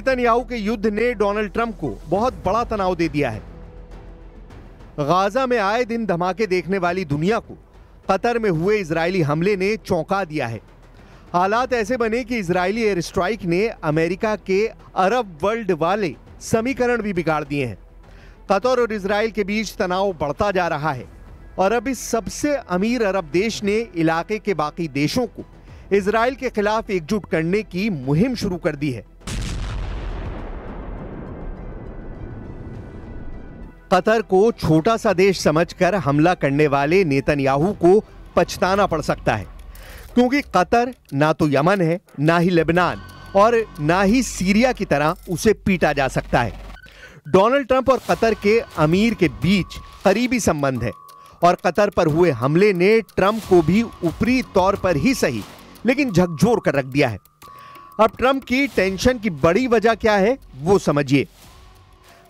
Netanyahu के युद्ध ने डोनाल्ड ट्रंप को बहुत बड़ा तनाव दे दिया है। गाजा में आए दिन धमाके देखने वाली दुनिया को कतर में हुए इजरायली हमले ने चौंका दिया है। हालात ऐसे बने कि इजरायली एयर स्ट्राइक ने अमेरिका के अरब वर्ल्ड वाले समीकरण भी बिगाड़ दिए हैं। कतर और इजराइल के बीच तनाव बढ़ता जा रहा है और अब इस सबसे अमीर अरब देश ने इलाके के बाकी देशों को इजराइल के खिलाफ एकजुट करने की मुहिम शुरू कर दी है। कतर को छोटा सा देश समझकर हमला करने वाले नेतन्याहू को पछताना पड़ सकता है, क्योंकि कतर ना तो यमन है, ना ही लेबनान और ना ही सीरिया की तरह उसे पीटा जा सकता है। डोनाल्ड ट्रंप और कतर के अमीर के बीच करीबी संबंध है और कतर पर हुए हमले ने ट्रंप को भी ऊपरी तौर पर ही सही लेकिन झकझोर कर रख दिया है। अब ट्रंप की टेंशन की बड़ी वजह क्या है वो समझिए।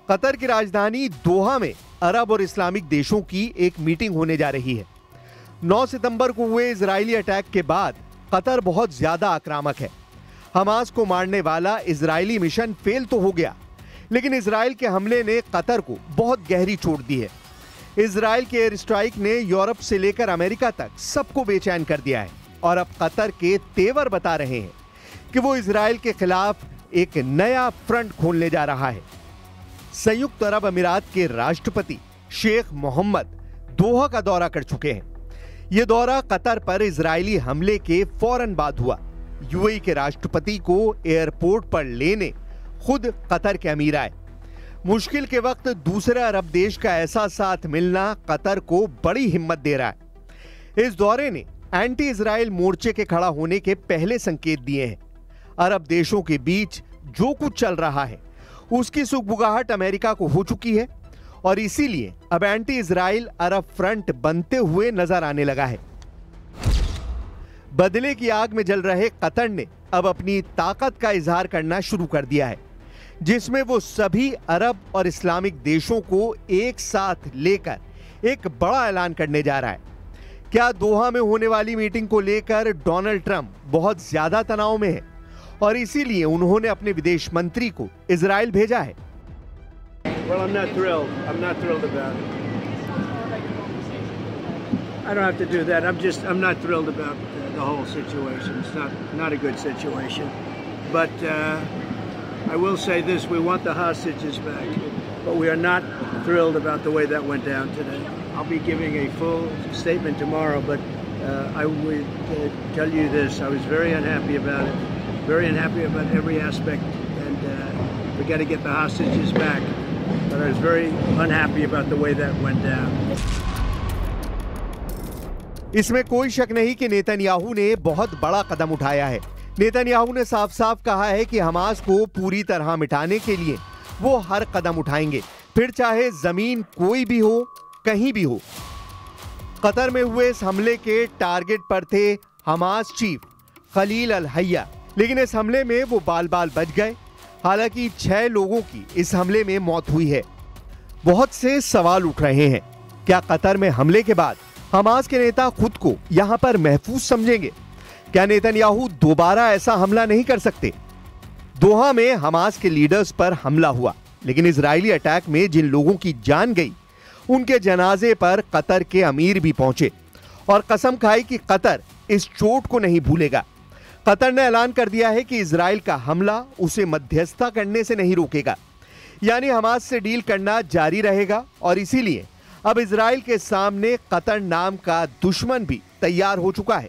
कतर की राजधानी दोहा में अरब और इस्लामिक देशों की एक मीटिंग होने जा रही है। 9 सितंबर को हुए इजरायली अटैक के बाद कतर बहुत ज्यादा आक्रामक है। हमास को मारने वाला इजरायली मिशन फेल तो हो गया, लेकिन इजराइल के हमले ने कतर को बहुत गहरी चोट दी है। इजराइल के एयर स्ट्राइक ने यूरोप से लेकर अमेरिका तक सबको बेचैन कर दिया है और अब कतर के तेवर बता रहे हैं कि वो इजराइल के खिलाफ एक नया फ्रंट खोलने जा रहा है। संयुक्त अरब अमीरात के राष्ट्रपति शेख मोहम्मद दोहा का दौरा कर चुके हैं। यह दौरा कतर पर इजरायली हमले के फौरन बाद हुआ। यूएई के राष्ट्रपति को एयरपोर्ट पर लेने खुद कतर के अमीर आए। मुश्किल के वक्त दूसरे अरब देश का ऐसा साथ मिलना कतर को बड़ी हिम्मत दे रहा है। इस दौरे ने एंटी इजराइल मोर्चे के खड़ा होने के पहले संकेत दिए हैं। अरब देशों के बीच जो कुछ चल रहा है उसकी सुगबुगाहट अमेरिका को हो चुकी है और इसीलिए अब एंटी इजराइल अरब फ्रंट बनते हुए नजर आने लगा है। बदले की आग में जल रहे कतर ने अब अपनी ताकत का इजहार करना शुरू कर दिया है, जिसमें वो सभी अरब और इस्लामिक देशों को एक साथ लेकर एक बड़ा ऐलान करने जा रहा है। क्या दोहा में होने वाली मीटिंग को लेकर डोनाल्ड ट्रंप बहुत ज्यादा तनाव में है और इसीलिए उन्होंने अपने विदेश मंत्री को इजराइल भेजा है? Well, I'm not thrilled. I'm not thrilled about it. I don't have to do that. I'm not thrilled about the whole situation. It's not a good situation. But I will say this: we want the hostages back, but we are not thrilled about the way that went down today. I'll be giving a full statement tomorrow, but I would tell you this: I was very unhappy about it. Very unhappy about every aspect, and we got to get the hostages back. But I was very unhappy about the way that went down. इसमें कोई शक नहीं कि Netanyahu ने बहुत बड़ा कदम उठाया है। नेतन्याहू ने साफ साफ कहा है कि हमास को पूरी तरह मिटाने के लिए वो हर कदम उठाएंगे, फिर चाहे जमीन कोई भी हो, कहीं भी हो। कतर में हुए इस हमले के टारगेट पर थे हमास चीफ खलील अल हैया, लेकिन इस हमले में वो बाल बाल बच गए। हालांकि 6 लोगों की इस हमले में मौत हुई है। बहुत से सवाल उठ रहे हैं, क्या कतर में हमले के बाद हमास के नेता खुद को यहां पर महफूज समझेंगे? क्या नेतन्याहू दोबारा ऐसा हमला नहीं कर सकते? दोहा में हमास के लीडर्स पर हमला हुआ, लेकिन इजरायली अटैक में जिन लोगों की जान गई उनके जनाजे पर कतर के अमीर भी पहुंचे और कसम खाई कि कतर इस चोट को नहीं भूलेगा। कतर ने ऐलान कर दिया है कि इजराइल का हमला उसे मध्यस्थता करने से नहीं रोकेगा, यानी हमास से डील करना जारी रहेगा और इसीलिए अब इजराइल के सामने कतर नाम का दुश्मन भी तैयार हो चुका है।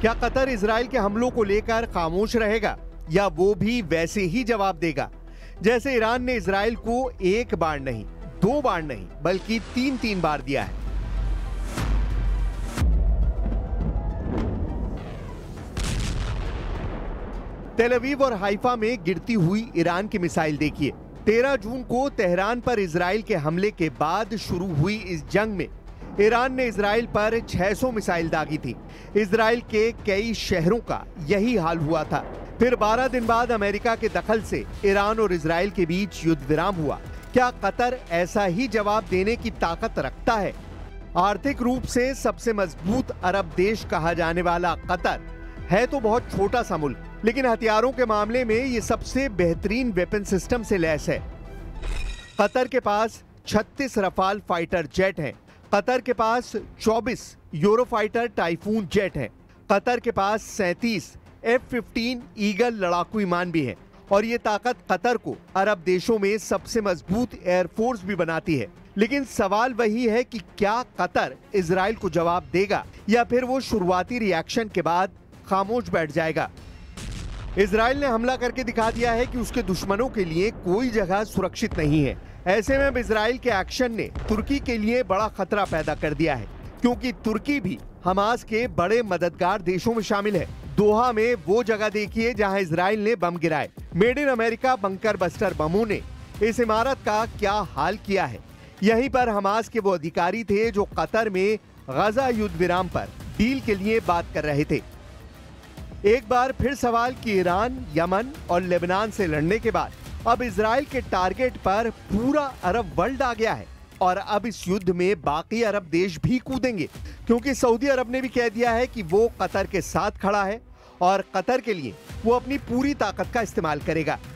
क्या कतर इजराइल के हमलों को लेकर खामोश रहेगा या वो भी वैसे ही जवाब देगा जैसे ईरान ने इजराइल को एक बार नहीं, 2 बार नहीं, बल्कि 3 बार दिया है? तेल अवीव और हाइफा में गिरती हुई ईरान की मिसाइल देखिए। 13 जून को तेहरान पर इजराइल के हमले के बाद शुरू हुई इस जंग में ईरान ने इजराइल पर 600 मिसाइल दागी थी। इजराइल के कई शहरों का यही हाल हुआ था। फिर 12 दिन बाद अमेरिका के दखल से ईरान और इजराइल के बीच युद्ध विराम हुआ। क्या कतर ऐसा ही जवाब देने की ताकत रखता है? आर्थिक रूप से सबसे मजबूत अरब देश कहा जाने वाला कतर है तो बहुत छोटा सा मुल्क, लेकिन हथियारों के मामले में ये सबसे बेहतरीन वेपन सिस्टम से लैस है। कतर के पास 36 रफाल फाइटर जेट हैं। कतर के पास 24 यूरोफाइटर टाइफून जेट हैं। कतर के पास 37 F-15 ईगल लड़ाकू विमान भी हैं। और ये ताकत कतर को अरब देशों में सबसे मजबूत एयरफोर्स भी बनाती है। लेकिन सवाल वही है कि क्या कतर इजराइल को जवाब देगा या फिर वो शुरुआती रिएक्शन के बाद खामोश बैठ जाएगा। इजराइल ने हमला करके दिखा दिया है कि उसके दुश्मनों के लिए कोई जगह सुरक्षित नहीं है। ऐसे में अब इजराइल के एक्शन ने तुर्की के लिए बड़ा खतरा पैदा कर दिया है, क्योंकि तुर्की भी हमास के बड़े मददगार देशों में शामिल है। दोहा में वो जगह देखिए जहां इजराइल ने बम गिराए। Made in America bunker buster बमों ने इस इमारत का क्या हाल किया है। यहीं पर हमास के वो अधिकारी थे जो कतर में गजा युद्ध विराम पर डील के लिए बात कर रहे थे। एक बार फिर सवाल कि ईरान, यमन और लेबनान से लड़ने के बाद अब इजराइल के टारगेट पर पूरा अरब वर्ल्ड आ गया है और अब इस युद्ध में बाकी अरब देश भी कूदेंगे, क्योंकि सऊदी अरब ने भी कह दिया है कि वो कतर के साथ खड़ा है और कतर के लिए वो अपनी पूरी ताकत का इस्तेमाल करेगा।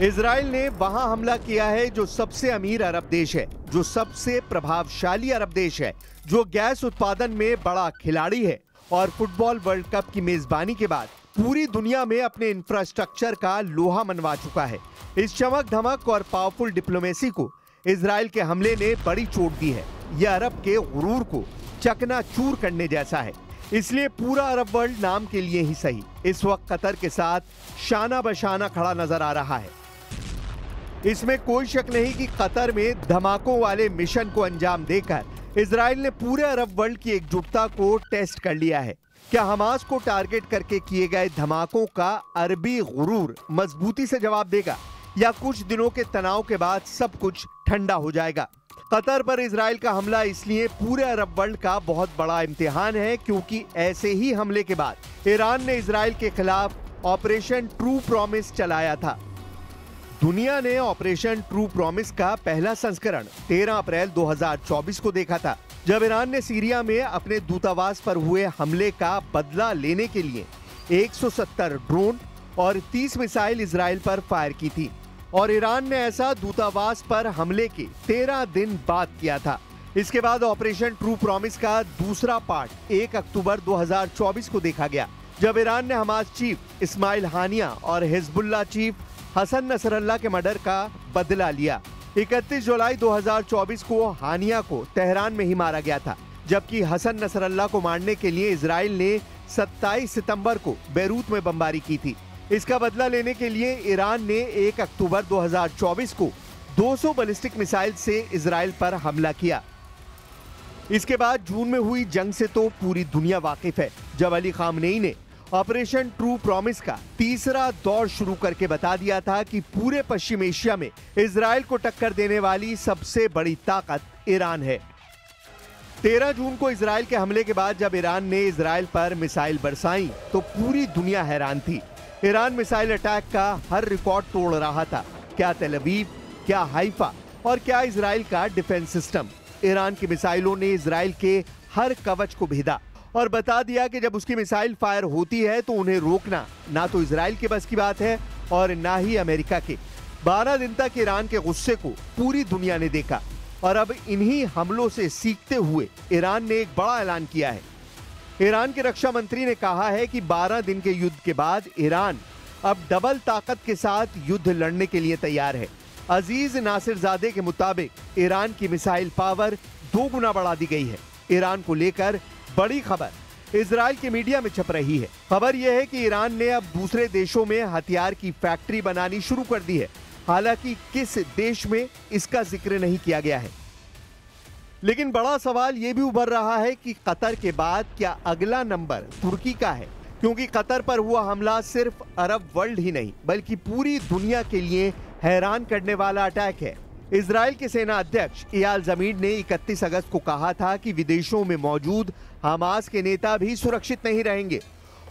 इजराइल ने वहां हमला किया है जो सबसे अमीर अरब देश है, जो सबसे प्रभावशाली अरब देश है, जो गैस उत्पादन में बड़ा खिलाड़ी है और फुटबॉल वर्ल्ड कप की मेजबानी के बाद पूरी दुनिया में अपने इंफ्रास्ट्रक्चर का लोहा मनवा चुका है। इस चमक धमक और पावरफुल डिप्लोमेसी को इजराइल के हमले ने बड़ी चोट दी है। यह अरब के गुरूर को चकनाचूर करने जैसा है। इसलिए पूरा अरब वर्ल्ड नाम के लिए ही सही इस वक्त कतर के साथ शाना बशाना खड़ा नजर आ रहा है। इसमें कोई शक नहीं कि कतर में धमाकों वाले मिशन को अंजाम देकर इजराइल ने पूरे अरब वर्ल्ड की एकजुटता को टेस्ट कर लिया है। क्या हमास को टारगेट करके किए गए धमाकों का अरबी गुरूर मजबूती से जवाब देगा या कुछ दिनों के तनाव के बाद सब कुछ ठंडा हो जाएगा? कतर पर इजराइल का हमला इसलिए पूरे अरब वर्ल्ड का बहुत बड़ा इम्तिहान है, क्योंकि ऐसे ही हमले के बाद ईरान ने इजराइल के खिलाफ ऑपरेशन ट्रू प्रॉमिस चलाया था। दुनिया ने ऑपरेशन ट्रू प्रॉमिस का पहला संस्करण 13 अप्रैल 2024 को देखा था, जब ईरान ने सीरिया में अपने दूतावास पर हुए हमले का बदला लेने के लिए 170 ड्रोन और 30 मिसाइल इजराइल पर फायर की थी। और ईरान ने ऐसा दूतावास पर हमले के 13 दिन बाद किया था। इसके बाद ऑपरेशन ट्रू प्रॉमिस का दूसरा पार्ट 1 अक्टूबर 2024 को देखा गया, जब ईरान ने हमास चीफ इस्माइल हानिया और हिजबुल्लाह चीफ हसन नसरल्लाह के मर्डर का बदला लिया। 31 जुलाई 2024 को हानिया को तेहरान में ही मारा गया था, जबकि हसन नसरल्लाह को मारने के लिए इजराइल ने 27 सितंबर को बेरूत में बमबारी की थी। इसका बदला लेने के लिए ईरान ने 1 अक्टूबर 2024 को 200 बैलिस्टिक मिसाइल से इजराइल पर हमला किया। इसके बाद जून में हुई जंग से तो पूरी दुनिया वाकिफ है, जब अली खामनेई ने ऑपरेशन ट्रू प्रॉमिस का तीसरा दौर शुरू करके बता दिया था कि पूरे पश्चिम एशिया में इजराइल को टक्कर देने वाली सबसे बड़ी ताकत ईरान है। 13 जून को इजराइल के हमले के बाद जब ईरान ने इजराइल पर मिसाइल बरसाई तो पूरी दुनिया हैरान थी। ईरान मिसाइल अटैक का हर रिकॉर्ड तोड़ रहा था। क्या तेल अवीव, क्या हाइफा और क्या इजराइल का डिफेंस सिस्टम। ईरान की मिसाइलों ने इजराइल के हर कवच को भेदा और बता दिया कि जब उसकी मिसाइल फायर होती है तो उन्हें रोकना ना तो इजराइल के बस की बात है और ना ही अमेरिका के। 12 दिन तक ईरान के गुस्से को पूरी दुनिया ने देखा और अब इन्हीं हमलों से सीखते हुए ईरान ने एक बड़ा ऐलान किया है। ईरान के रक्षा मंत्री ने कहा है कि 12 दिन के युद्ध के बाद ईरान अब डबल ताकत के साथ युद्ध लड़ने के लिए तैयार है। अजीज नासिरजादे के मुताबिक ईरान की मिसाइल पावर 2 गुना बढ़ा दी गई है। ईरान को लेकर बड़ी खबर इजराइल के मीडिया में छप रही है। खबर यह है कि ईरान ने अब दूसरे देशों में हथियार की फैक्ट्री बनानी शुरू कर दी है। हालांकि किस देश में इसका जिक्र नहीं किया गया है। लेकिन बड़ा सवाल यह भी उभर रहा है कि कतर के बाद क्या अगला नंबर तुर्की का है, क्योंकि कतर पर हुआ हमला सिर्फ अरब वर्ल्ड ही नहीं बल्कि पूरी दुनिया के लिए हैरान करने वाला अटैक है। इजराइल के सेना अध्यक्ष इयाल ज़मीर ने 31 अगस्त को कहा था कि विदेशों में मौजूद हमास के नेता भी सुरक्षित नहीं रहेंगे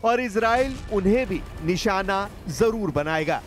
और इजराइल उन्हें भी निशाना जरूर बनाएगा।